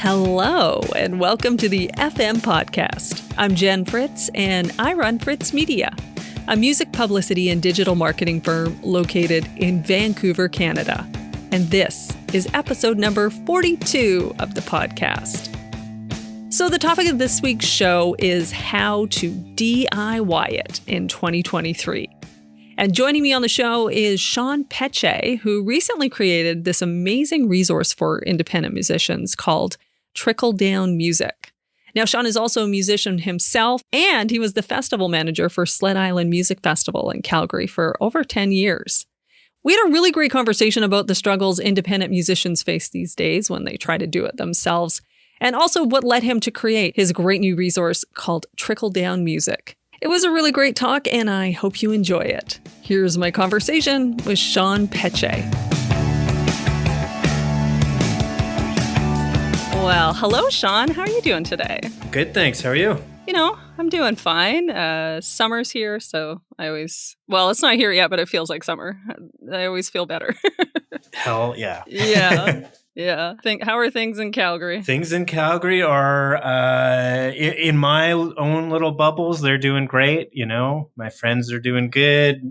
Hello, and welcome to the FM podcast. I'm Jen Fritz, and I run Fritz Media, a music publicity and digital marketing firm located in Vancouver, Canada. And this is episode number 42 of the podcast. So the topic of this week's show is how to DIY it in 2023. And joining me on the show is Shawn Petsche, who recently created this amazing resource for independent musicians called Trickle Down Music. Now, Shawn is also a musician himself, and he was the festival manager for Sled Music Festival in Calgary for over 10 years. We had a really great conversation about the struggles independent musicians face these days when they try to do it themselves, and also what led him to create his great new resource called Trickle Down Music. It was a really great talk, and I hope you enjoy it. Here's my conversation with Shawn Petsche. Well, hello, Shawn. How are you doing today? Good, thanks. How are you? You know, I'm doing fine. Summer's here, so it's not here yet, but it feels like summer. I always feel better. Hell yeah. Yeah. How are things in Calgary? Things in Calgary are, in my own little bubbles, they're doing great. You know, my friends are doing good.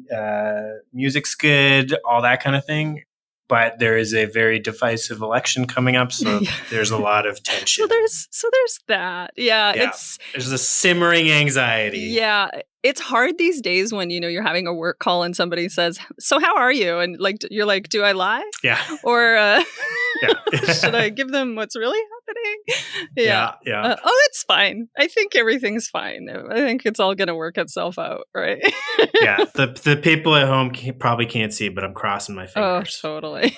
Music's good, all that kind of thing. But there is a very divisive election coming up, so there's a lot of tension. So there's that. Yeah. There's a simmering anxiety. Yeah. It's hard these days when, you're having a work call and somebody says, "So how are you?" And you're like, "Do I lie?" Yeah. Or should I give them what's really happening? Yeah. It's fine. I think everything's fine. I think it's all going to work itself out, right? Yeah. The people at home probably can't see, but I'm crossing my fingers. Oh, totally.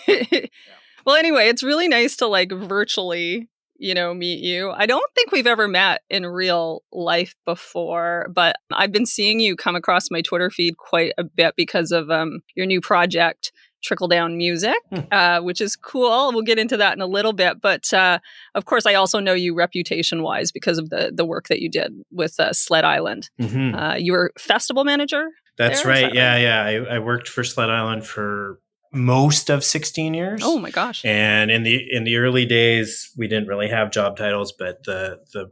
Well, anyway, it's really nice to virtually meet you. I don't think we've ever met in real life before, but I've been seeing you come across my Twitter feed quite a bit because of your new project, Trickle Down Music, which is cool. We'll get into that in a little bit. But of course, I also know you reputation-wise because of the work that you did with Sled Island. Mm-hmm. You were festival manager? That's right. Yeah. I worked for Sled Island for most of 16 years. Oh my gosh. And in the early days, we didn't really have job titles, but the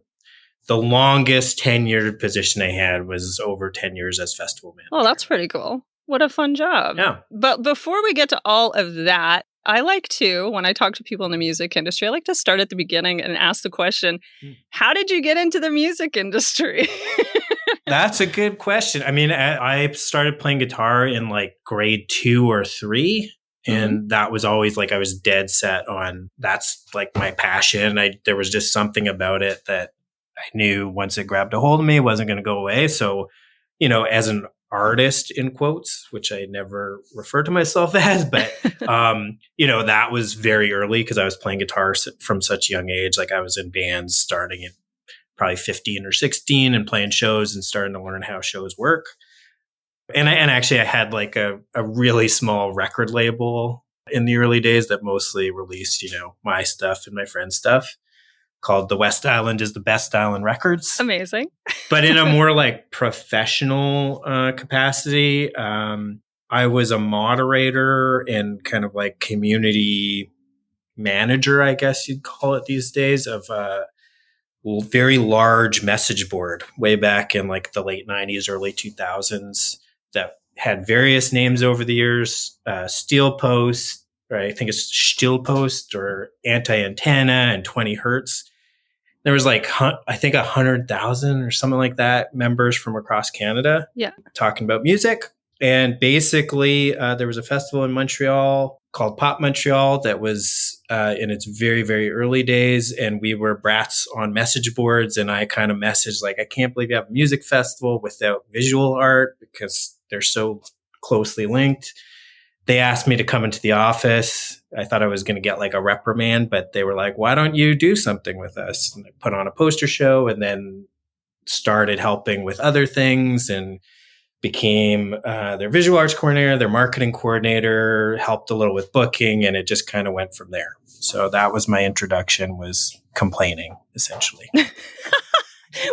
longest tenured position I had was over 10 years as festival manager. Oh, that's pretty cool. What a fun job. Yeah. But before we get to all of that, I like to, when I talk to people in the music industry, I like to start at the beginning and ask the question, how did you get into the music industry? That's a good question. I mean, I started playing guitar in grade 2 or 3. And that was always I was dead set on that's my passion. There was just something about it that I knew once it grabbed a hold of me, it wasn't going to go away. So, as an artist in quotes, which I never refer to myself as, but, that was very early because I was playing guitar from such a young age. I was in bands starting at probably 15 or 16 and playing shows and starting to learn how shows work. And actually I had a really small record label in the early days that mostly released, my stuff and my friend's stuff called The West Island is the Best Island Records. Amazing. But in a more professional capacity, I was a moderator and kind of community manager, I guess you'd call it these days, of very large message board way back in the late 90s, early 2000s that had various names over the years, Steel Post, right? I think it's Still Post or Anti-Antenna and 20 Hertz. There was I think 100,000 or something like that members from across Canada talking about music. And basically there was a festival in Montreal called Pop Montreal that was in its very, very early days. And we were brats on message boards. And I kind of messaged I can't believe you have a music festival without visual art because they're so closely linked. They asked me to come into the office. I thought I was going to get a reprimand, but they were like, "Why don't you do something with us?" And I put on a poster show and then started helping with other things and became their visual arts coordinator, their marketing coordinator, helped a little with booking, and it just kind of went from there. So that was my introduction, was complaining, essentially.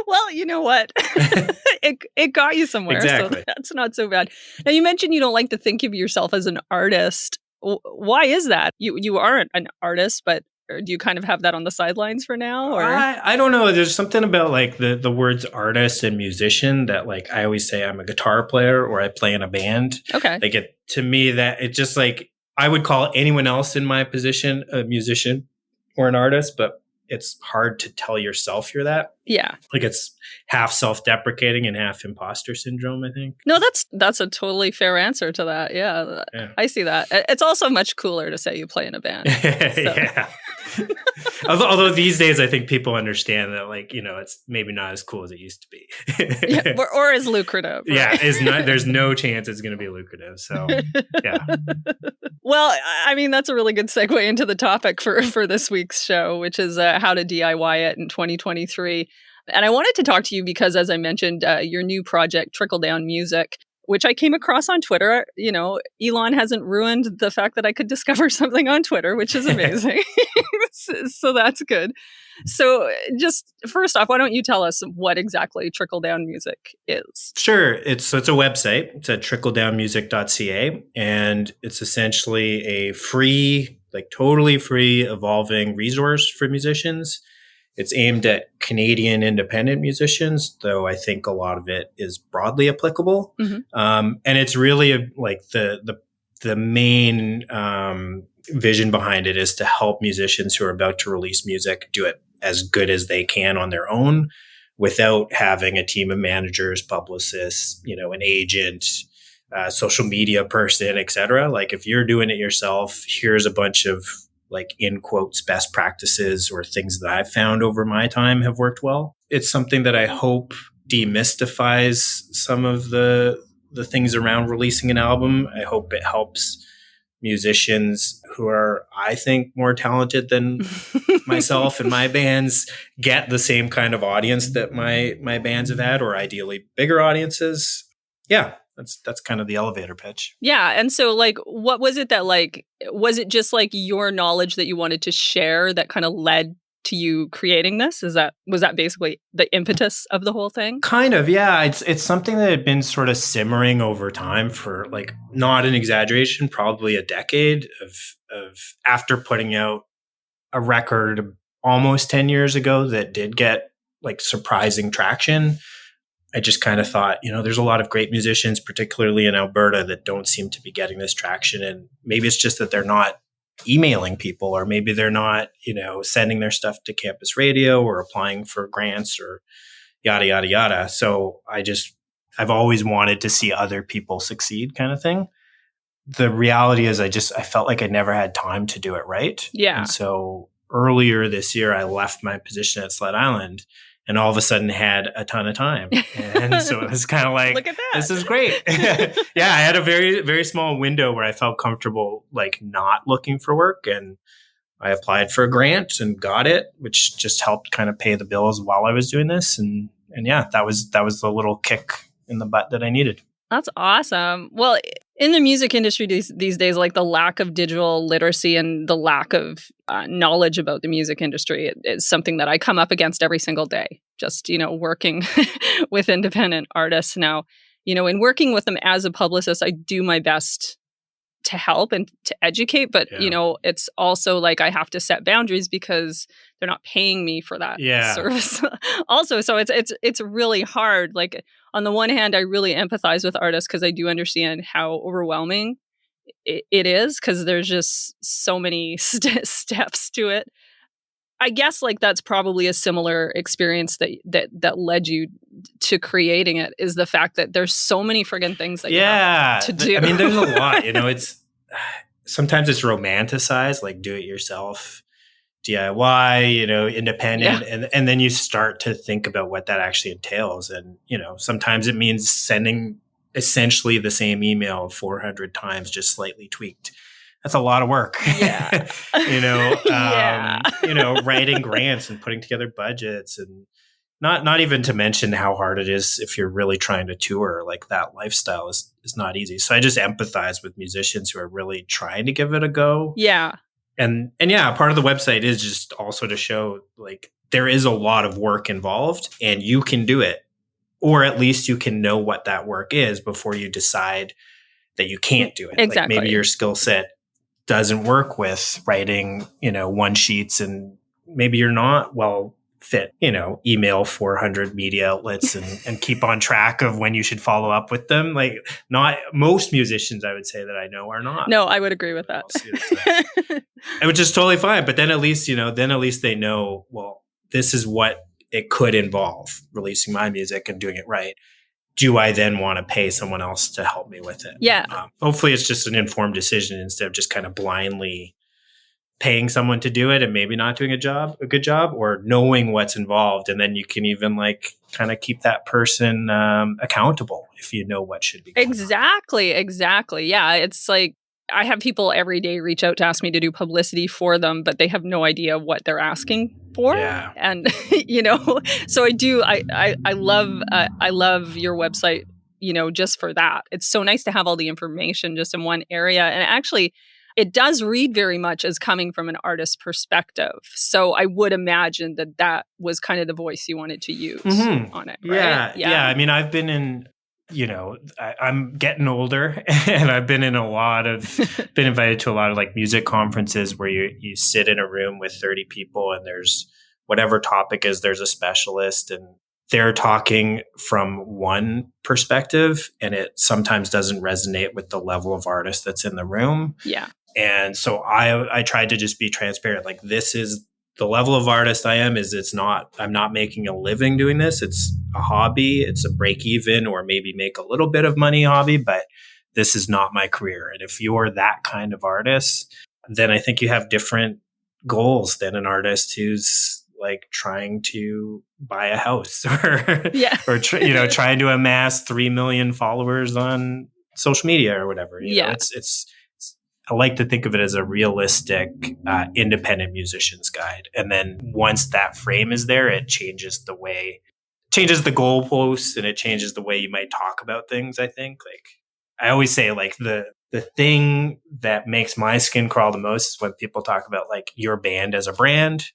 Well, you know what? it got you somewhere. Exactly. So that's not so bad. Now, you mentioned you don't like to think of yourself as an artist. Why is that? You are an artist, but Or do you kind of have that on the sidelines for now? Or I don't know. There's something about like the words artist and musician that like I always say I'm a guitar player or I play in a band. Okay. Like to me that it just like I would call anyone else in my position a musician or an artist, but it's hard to tell yourself you're that. Yeah. Like it's half self-deprecating and half imposter syndrome, I think. No, that's a totally fair answer to that. Yeah. I see that. It's also much cooler to say you play in a band. Yeah. Although these days I think people understand that like, it's maybe not as cool as it used to be. Yeah, or as lucrative. Right? Yeah, there's no chance it's going to be lucrative. So, yeah. Well, I mean, that's a really good segue into the topic for this week's show, which is how to DIY it in 2023. And I wanted to talk to you because, as I mentioned, your new project, Trickle Down Music, which I came across on Twitter. Elon hasn't ruined the fact that I could discover something on Twitter, which is amazing. So that's good. So just first off, why don't you tell us what exactly Trickle Down Music is? Sure. It's a website. It's at trickledownmusic.ca. And it's essentially a free, like totally free, evolving resource for musicians. It's aimed at Canadian independent musicians, though I think a lot of it is broadly applicable. Mm-hmm. And it's really like the main vision behind it is to help musicians who are about to release music do it as good as they can on their own without having a team of managers, publicists, an agent, social media person, etc. Like if you're doing it yourself, here's a bunch of like in quotes best practices or things that I've found over my time have worked well. It's something that I hope demystifies some of the things around releasing an album. I hope it helps musicians who are, I think, more talented than myself and my bands get the same kind of audience that my bands have had, or ideally bigger audiences. Yeah. That's kind of the elevator pitch. Yeah. And so like, what was it that like, was it just like your knowledge that you wanted to share that kind of led to you creating this? Was that basically the impetus of the whole thing? Kind of, yeah. It's something that had been sort of simmering over time for like, not an exaggeration, probably a decade of after putting out a record almost 10 years ago that did get like surprising traction. I just kind of thought, there's a lot of great musicians, particularly in Alberta, that don't seem to be getting this traction. And maybe it's just that they're not emailing people, or maybe they're not, sending their stuff to campus radio or applying for grants or yada, yada, yada. So I've always wanted to see other people succeed kind of thing. The reality is I felt like I never had time to do it right. Yeah. And so earlier this year, I left my position at Sled Island and all of a sudden had a ton of time. And so it was kind of like, look at that. This is great. Yeah, I had a very, very small window where I felt comfortable like not looking for work. And I applied for a grant and got it, which just helped kind of pay the bills while I was doing this. And yeah, that was the little kick in the butt that I needed. That's awesome. Well, in the music industry these days, like the lack of digital literacy and the lack of knowledge about the music industry is something that I come up against every single day. Just, working with independent artists now, in working with them as a publicist, I do my best to help and to educate. But, it's also like I have to set boundaries because they're not paying me for that service also. So it's really hard. Like on the one hand, I really empathize with artists because I do understand how overwhelming it is because there's just so many steps to it. I guess like that's probably a similar experience that led you to creating it, is the fact that there's so many friggin' things that you have to do. I mean, there's a lot, it's sometimes it's romanticized, like do it yourself, DIY, independent. Yeah. And then you start to think about what that actually entails. And, sometimes it means sending essentially the same email 400 times, just slightly tweaked. That's a lot of work. Yeah. Writing grants and putting together budgets, and not even to mention how hard it is if you're really trying to tour. Like that lifestyle is not easy. So I just empathize with musicians who are really trying to give it a go. Yeah. And yeah, part of the website is just also to show like there is a lot of work involved and you can do it, or at least you can know what that work is before you decide that you can't do it. Exactly. Like maybe your skill set doesn't work with writing, one sheets, and maybe you're not well fit, email 400 media outlets and keep on track of when you should follow up with them. Like, not most musicians, I would say, that I know are not. No, I would agree with that. Which is totally fine. But then at least they know, well, this is what it could involve, releasing my music and doing it right. Do I then want to pay someone else to help me with it? Yeah. Hopefully it's just an informed decision instead of just kind of blindly paying someone to do it and maybe not doing a good job, or knowing what's involved. And then you can even like kind of keep that person accountable if you know what should be going on. Exactly. Yeah. It's like, I have people every day reach out to ask me to do publicity for them, but they have no idea what they're asking for. Yeah. And, so I love your website, just for that. It's so nice to have all the information just in one area. And actually, it does read very much as coming from an artist's perspective. So I would imagine that was kind of the voice you wanted to use on it, right? Yeah. I mean, I've been in, I'm getting older, and I've been been invited to a lot of like music conferences where you sit in a room with 30 people, and there's whatever topic is, there's a specialist, and they're talking from one perspective, and it sometimes doesn't resonate with the level of artist that's in the room. Yeah. And so I tried to just be transparent. Like, this is the level of artist I am. I'm not making a living doing this. It's a hobby. It's a break even, or maybe make a little bit of money hobby, but this is not my career. And if you're that kind of artist, then I think you have different goals than an artist who's like trying to buy a house or trying to amass 3 million followers on social media or whatever. You know, it's I like to think of it as a realistic, independent musician's guide. And then once that frame is there, it changes the goalposts, and it changes the way you might talk about things. I think, like, I always say, like, the thing that makes my skin crawl the most is when people talk about like your band as a brand,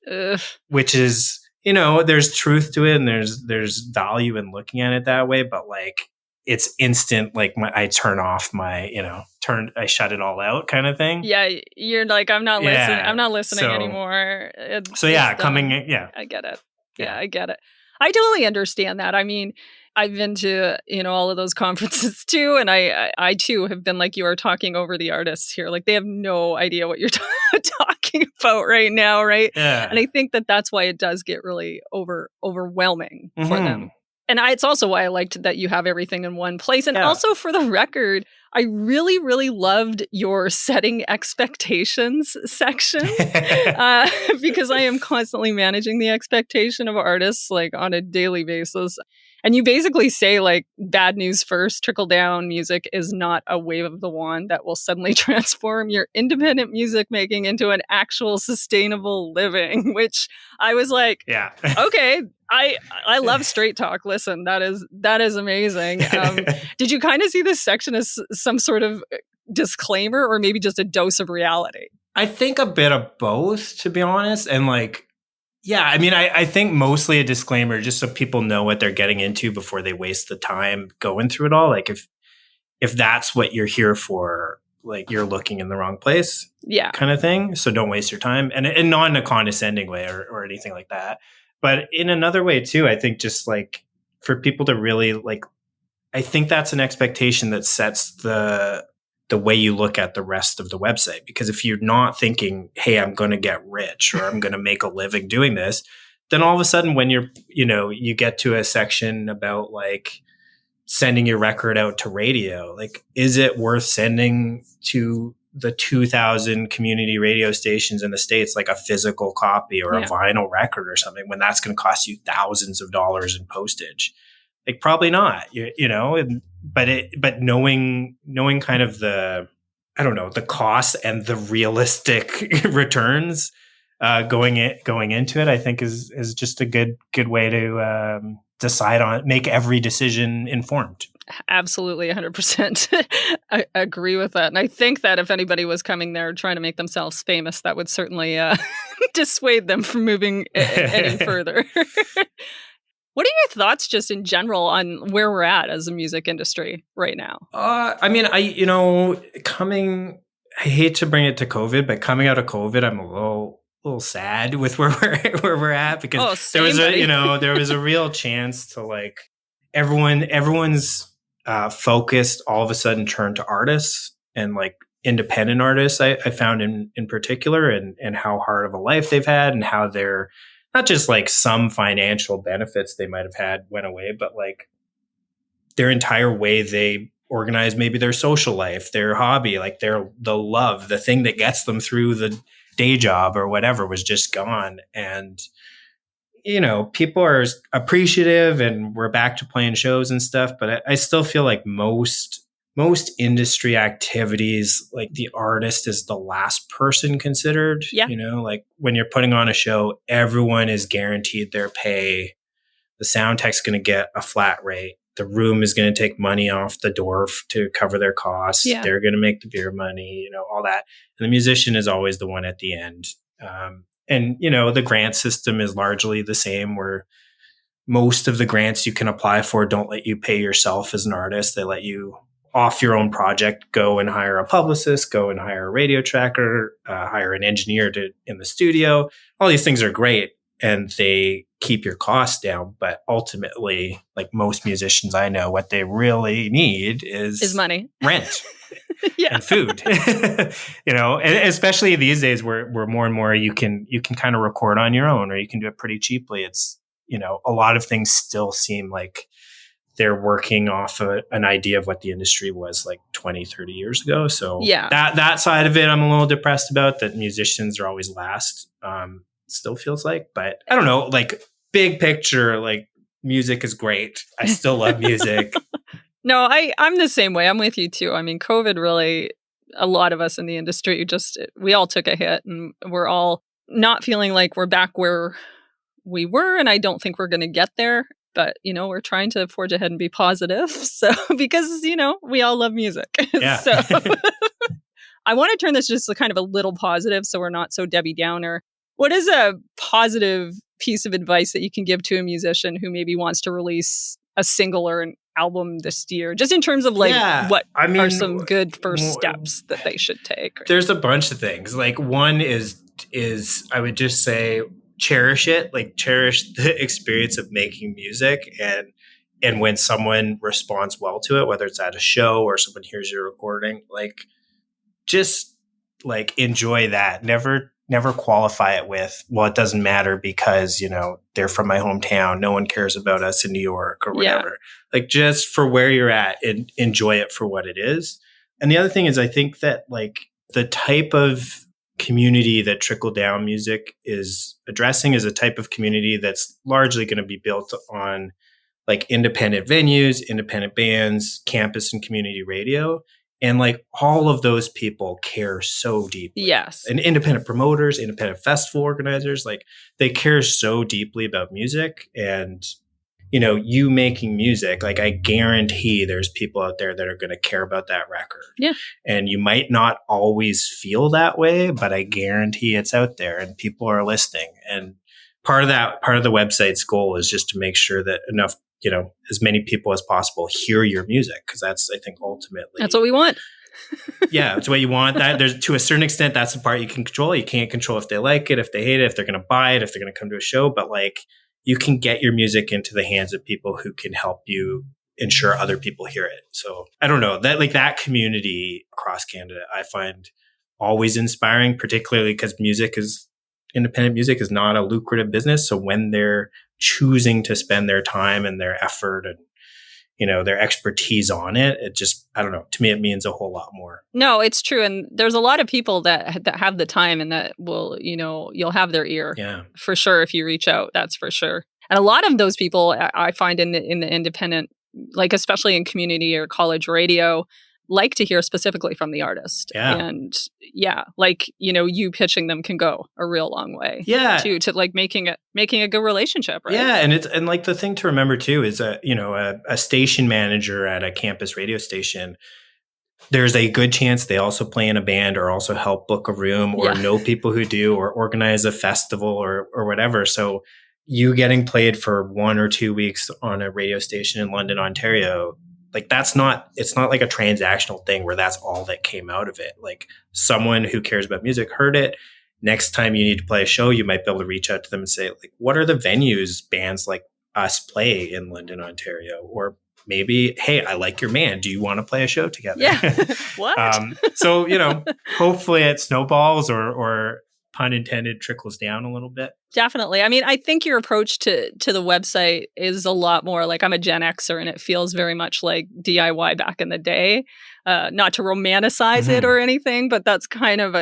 which is, there's truth to it, and there's value in looking at it that way. But like, it's instant, like I turn off my, I shut it all out kind of thing. Yeah. You're like, I'm not listening. I'm not listening anymore. I get it. Yeah, I get it. I totally understand that. I mean, I've been to, all of those conferences too. And I too have been like, you are talking over the artists here. Like, they have no idea what you're talking about right now. Right. Yeah. And I think that's why it does get really overwhelming for them. And it's also why I liked that you have everything in one place. And also, for the record, I really, really loved your setting expectations section because I am constantly managing the expectation of artists like on a daily basis. And you basically say, like, bad news first, trickle down music is not a wave of the wand that will suddenly transform your independent music making into an actual sustainable living, which I was like, okay, I love straight talk. Listen, that is amazing. Did you kind of see this section as some sort of disclaimer, or maybe just a dose of reality? I think a bit of both, to be honest. And like, yeah, I mean, I think mostly a disclaimer, just so people know what they're getting into before they waste the time going through it all. Like, if that's what you're here for, like, you're looking in the wrong place, kind of thing. So don't waste your time, and not in a condescending way or anything like that. But in another way too, I think just like for people to really like, I think that's an expectation that sets the way you look at the rest of the website. Because if you're not thinking, hey, I'm going to get rich or I'm going to make a living doing this, then all of a sudden when you get to a section about like sending your record out to radio, like, is it worth sending to the 2,000 community radio stations in the States, like a physical copy or a vinyl record or something, when that's going to cost you thousands of dollars in postage? Like, probably not, but knowing kind of the cost and the realistic returns going into it, I think is just a good way to make every decision informed. Absolutely, 100%. I agree with that. And I think that if anybody was coming there trying to make themselves famous, that would certainly dissuade them from moving any further. What are your thoughts just in general on where we're at as a music industry right now? I mean, I hate to bring it to COVID, but coming out of COVID, I'm a little sad with where we're at, because there was there was a real chance to like everyone's focused all of a sudden turned to artists and like independent artists. I found in particular, and how hard of a life they've had, and how they're not just like some financial benefits they might have had went away, but like their entire way they organize maybe their social life, their hobby, like the love, the thing that gets them through the day job or whatever was just gone. And, people are appreciative and we're back to playing shows and stuff. But I still feel like most industry activities, like the artist is the last person considered. Yeah. Like when you're putting on a show, everyone is guaranteed their pay. The sound tech's going to get a flat rate. The room is going to take money off the door to cover their costs. Yeah. They're going to make the beer money, all that. And the musician is always the one at the end. And the grant system is largely the same, where most of the grants you can apply for don't let you pay yourself as an artist. They let you off your own project, go and hire a publicist, go and hire a radio tracker, hire an engineer in the studio. All these things are great, and they keep your costs down. But ultimately, like most musicians I know, what they really need is money, rent, and food. And especially these days where more and more you can kind of record on your own, or you can do it pretty cheaply. It's, a lot of things still seem like they're working off an idea of what the industry was like 20, 30 years ago. So that side of it, I'm a little depressed about, that musicians are always last. Still feels like, but I don't know, like big picture, like music is great. I still love music. No, I'm the same way. I'm with you too. I mean, COVID really, a lot of us in the industry we all took a hit, and we're all not feeling like we're back where we were. And I don't think we're going to get there, but we're trying to forge ahead and be positive. So, because, we all love music. Yeah. So I want to turn this just kind of a little positive, so we're not so Debbie Downer. What is a positive piece of advice that you can give to a musician who maybe wants to release a single or an album this year, just in terms of like what are some good first steps that they should take? There's a bunch of things. Like one is I would just say cherish it, like cherish the experience of making music, and when someone responds well to it, whether it's at a show or someone hears your recording, like just like enjoy that. Never qualify it with, well, it doesn't matter because, they're from my hometown. No one cares about us in New York or whatever. Like just for where you're at, and enjoy it for what it is. And the other thing is, I think that like the type of community that Trickle Down music is addressing is a type of community that's largely going to be built on like independent venues, independent bands, campus and community radio. And like all of those people care so deeply. Yes. And independent promoters, independent festival organizers, like they care so deeply about music. And, you making music, like I guarantee there's people out there that are going to care about that record. Yeah. And you might not always feel that way, but I guarantee it's out there and people are listening. And part of the website's goal is just to make sure that enough, as many people as possible hear your music. Cause that's, I think, ultimately. That's what we want. Yeah. It's what you want. That there's, to a certain extent, that's the part you can control. You can't control if they like it, if they hate it, if they're going to buy it, if they're going to come to a show, but like you can get your music into the hands of people who can help you ensure other people hear it. So I don't know, that community across Canada, I find always inspiring, particularly because independent music is not a lucrative business. So when they're choosing to spend their time and their effort and, their expertise on it, it just, I don't know, to me, it means a whole lot more. No, it's true. And there's a lot of people that have the time and that will, you'll have their ear for sure. If you reach out, that's for sure. And a lot of those people I find in the independent, like, especially in community or college radio, like to hear specifically from the artist. Yeah. And like, you pitching them can go a real long way. Yeah. To like making a good relationship, right? Yeah. And like the thing to remember too is a station manager at a campus radio station, there's a good chance they also play in a band or also help book a room or know people who do or organize a festival or whatever. So you getting played for 1 or 2 weeks on a radio station in London, Ontario, like it's not like a transactional thing where that's all that came out of it. Like someone who cares about music heard it. Next time you need to play a show, you might be able to reach out to them and say, like, what are the venues bands like us play in London, Ontario? Or maybe, hey, I like your man. Do you want to play a show together? Yeah. What? So, hopefully it snowballs or pun intended, trickles down a little bit. Definitely. I mean, I think your approach to the website is a lot more like, I'm a Gen Xer and it feels very much like DIY back in the day. Not to romanticize it or anything, but that's kind of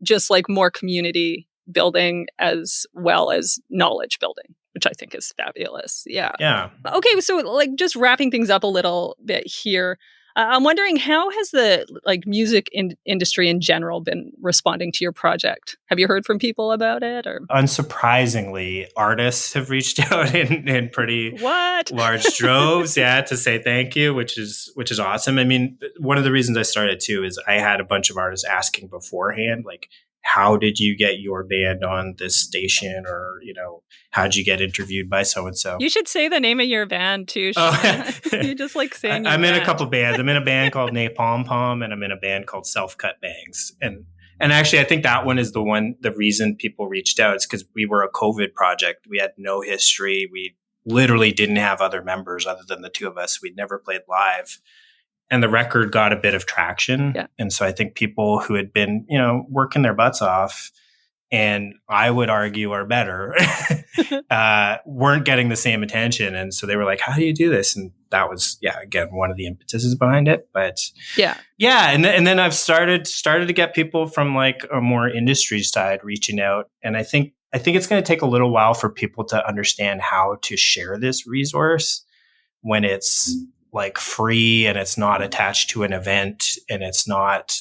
just like more community building as well as knowledge building, which I think is fabulous. Yeah. Yeah. Okay. So like just wrapping things up a little bit here. I'm wondering, how has the music industry in general been responding to your project? Have you heard from people about it? Or unsurprisingly, artists have reached out in pretty large droves, to say thank you, which is awesome. I mean, one of the reasons I started too is I had a bunch of artists asking beforehand, like, how did you get your band on this station? Or, how did you get interviewed by so-and-so? You should say the name of your band too. You just like saying I'm in a couple bands. I'm in a band called Napalm Palm, and I'm in a band called Self Cut Bangs. And actually, I think that one is the reason people reached out is because we were a COVID project. We had no history. We literally didn't have other members other than the two of us. We'd never played live. And the record got a bit of traction. Yeah. And so I think people who had been, working their butts off, and I would argue are better, weren't getting the same attention. And so they were like, how do you do this? And that was, again, one of the impetuses behind it. But yeah. And then I've started to get people from like a more industry side reaching out. And I think it's going to take a little while for people to understand how to share this resource when it's like free and it's not attached to an event and it's not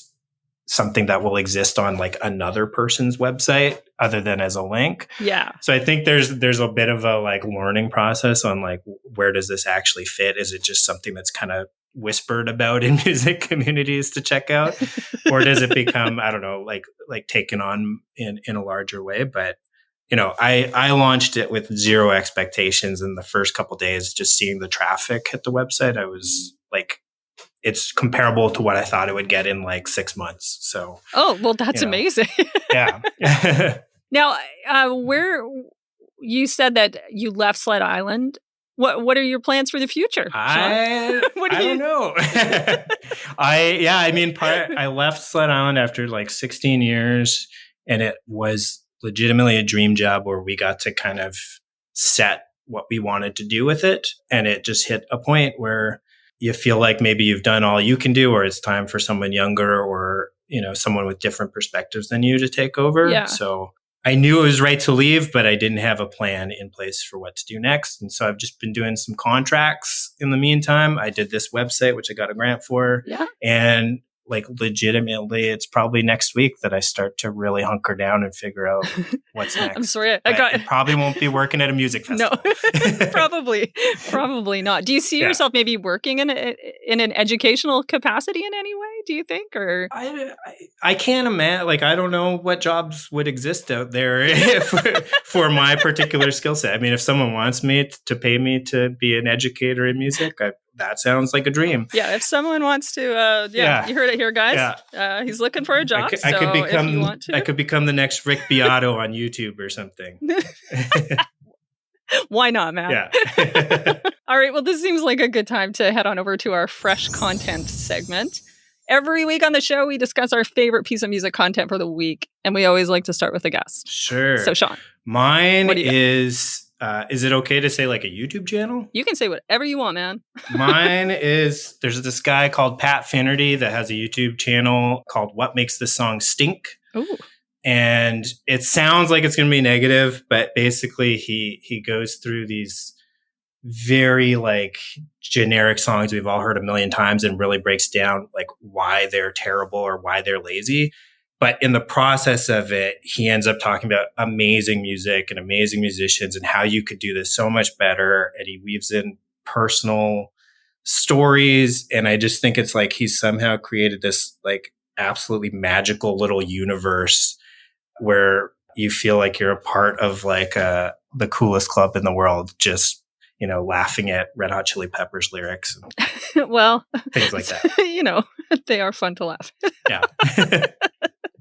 something that will exist on like another person's website other than as a link. Yeah. So I think there's a bit of a like learning process on like, where does this actually fit? Is it just something that's kind of whispered about in music communities to check out? Or does it become, I don't know, like taken on in a larger way? But I launched it with zero expectations. In the first couple of days, just seeing the traffic hit the website, I was like, it's comparable to what I thought it would get in like 6 months. So, well, that's amazing. Yeah. Now, where you said that you left Sled Island, what are your plans for the future, Shawn? I don't know. I left Sled Island after like 16 years, and it was legitimately a dream job where we got to kind of set what we wanted to do with it. And it just hit a point where you feel like maybe you've done all you can do, or it's time for someone younger or, someone with different perspectives than you to take over. Yeah. So I knew it was right to leave, but I didn't have a plan in place for what to do next. And so I've just been doing some contracts in the meantime. I did this website, which I got a grant for. Yeah. And like legitimately, it's probably next week that I start to really hunker down and figure out what's next. I'm sorry. It probably won't be working at a music festival. No, probably not. Do you see yourself maybe working in an educational capacity in any way? Do you think, or I can't imagine. Like, I don't know what jobs would exist out there for my particular skill set. I mean, if someone wants me to pay me to be an educator in music, that sounds like a dream. Yeah, if someone wants to, you heard it here, guys. Yeah. He's looking for a job. I could become, if you want to. I could become the next Rick Beato on YouTube or something. Why not, man? Yeah. All right. Well, this seems like a good time to head on over to our fresh content segment. Every week on the show, we discuss our favorite piece of music content for the week, and we always like to start with a guest. Sure. So, Shawn, mine is it okay to say like a YouTube channel? You can say whatever you want, man. Mine is, there's this guy called Pat Finnerty that has a YouTube channel called What Makes the Song Stink. Ooh. And it sounds like it's going to be negative, but basically he goes through these very like generic songs we've all heard a million times and really breaks down like why they're terrible or why they're lazy. But in the process of it, he ends up talking about amazing music and amazing musicians and how you could do this so much better. And he weaves in personal stories. And I just think it's like he's somehow created this like absolutely magical little universe where you feel like you're a part of like the coolest club in the world, just laughing at Red Hot Chili Peppers lyrics and well, things like that. They are fun to laugh. Yeah.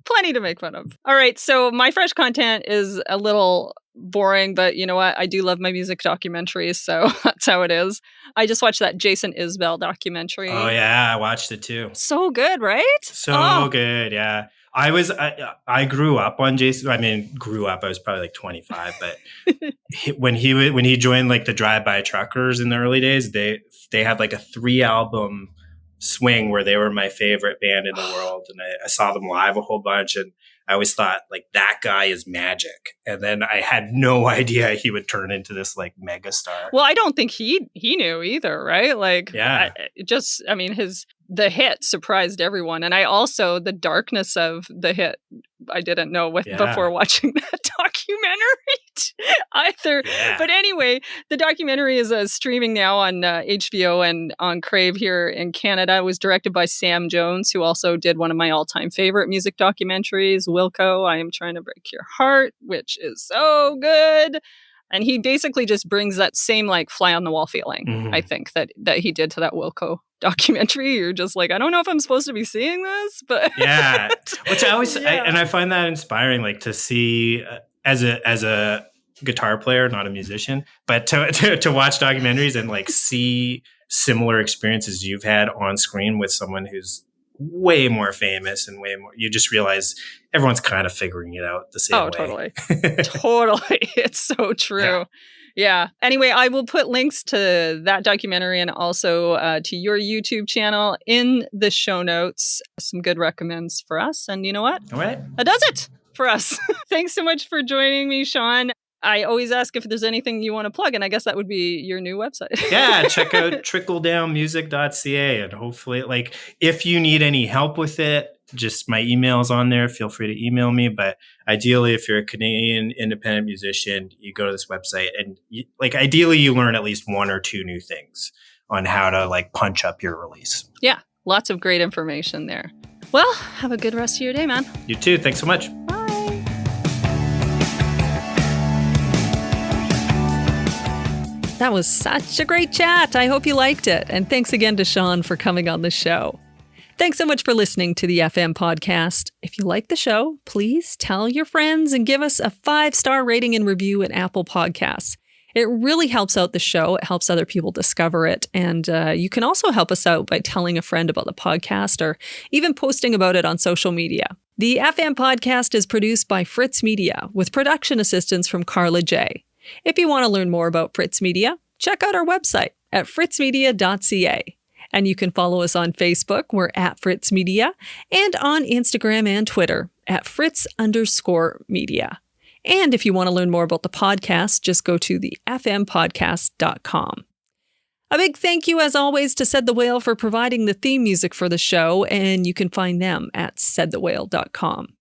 Plenty to make fun of. All right. So my fresh content is a little boring, but you know what? I do love my music documentaries, so that's how it is. I just watched that Jason Isbell documentary. Oh, yeah. I watched it too. So good, right? So good. Yeah. I grew up on Jason. I mean, I was probably like 25, but when he joined like the Drive-By Truckers in the early days, they had like a 3-album swing where they were my favorite band in the world. And I saw them live a whole bunch. And I always thought like that guy is magic. And then I had no idea he would turn into this like mega star. Well, I don't think he knew either, right? Like, yeah, the hit surprised everyone. And the darkness of the hit, I didn't know before watching that documentary either. Yeah. But anyway, the documentary is streaming now on HBO and on Crave here in Canada. It was directed by Sam Jones, who also did one of my all-time favorite music documentaries, Wilco, I Am Trying to Break Your Heart, which is so good. And he basically just brings that same like fly on the wall feeling, I think, that he did to that Wilco documentary. You're just like, I don't know if I'm supposed to be seeing this, but yeah, which I find that inspiring, like to see as a guitar player, not a musician, but to watch documentaries and like see similar experiences you've had on screen with someone who's way more famous and way more. You just realize everyone's kind of figuring it out the same way. Oh, totally. Totally. It's so true. Yeah. Anyway, I will put links to that documentary and also to your YouTube channel in the show notes. Some good recommends for us. And you know what? All right. That does it for us. Thanks so much for joining me, Shawn. I always ask if there's anything you want to plug, and I guess that would be your new website. Yeah, check out trickledownmusic.ca, and hopefully, like, if you need any help with it, just my email's on there. Feel free to email me. But ideally, if you're a Canadian independent musician, you go to this website, and ideally, you learn at least 1 or 2 new things on how to like punch up your release. Yeah, lots of great information there. Well, have a good rest of your day, man. You too. Thanks so much. Bye. That was such a great chat. I hope you liked it. And thanks again to Shawn for coming on the show. Thanks so much for listening to the FM podcast. If you like the show, please tell your friends and give us a 5-star rating and review at Apple Podcasts. It really helps out the show. It helps other people discover it. And you can also help us out by telling a friend about the podcast or even posting about it on social media. The FM podcast is produced by Fritz Media with production assistance from Carla J. If you want to learn more about Fritz Media, check out our website at fritzmedia.ca. And you can follow us on Facebook, we're at Fritz Media, and on Instagram and Twitter at Fritz_media. And if you want to learn more about the podcast, just go to thefmpodcast.com. A big thank you, as always, to Said the Whale for providing the theme music for the show, and you can find them at saidthewhale.com.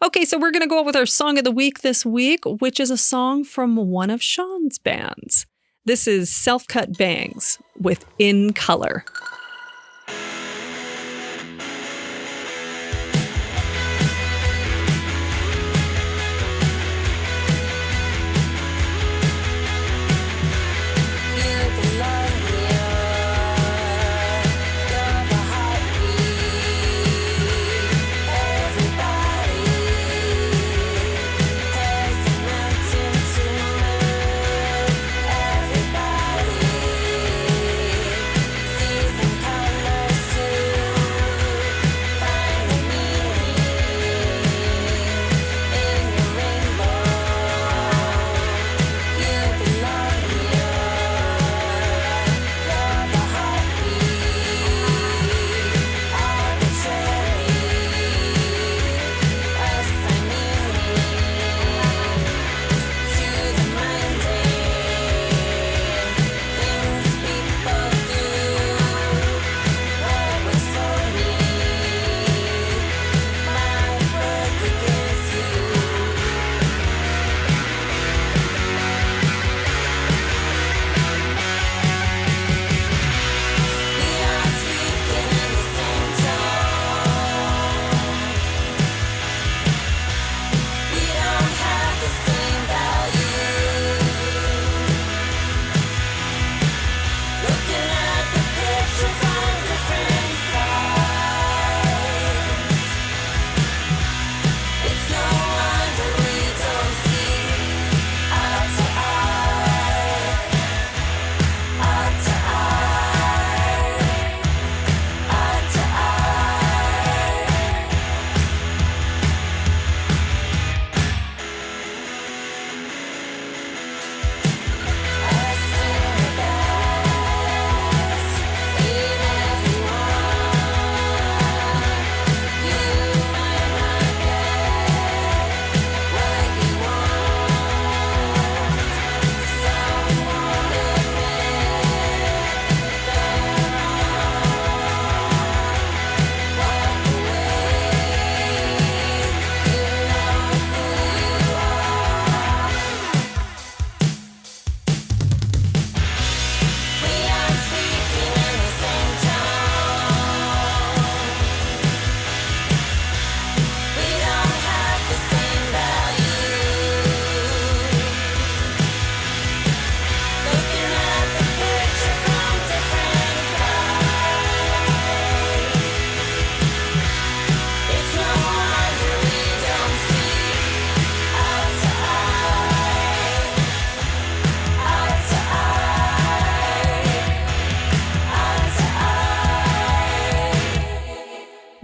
Okay, so we're going to go out with our song of the week this week, which is a song from one of Shawn's bands. This is Self-Cut Bangs with In Color. Season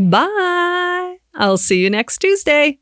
Bye. I'll see you next Tuesday.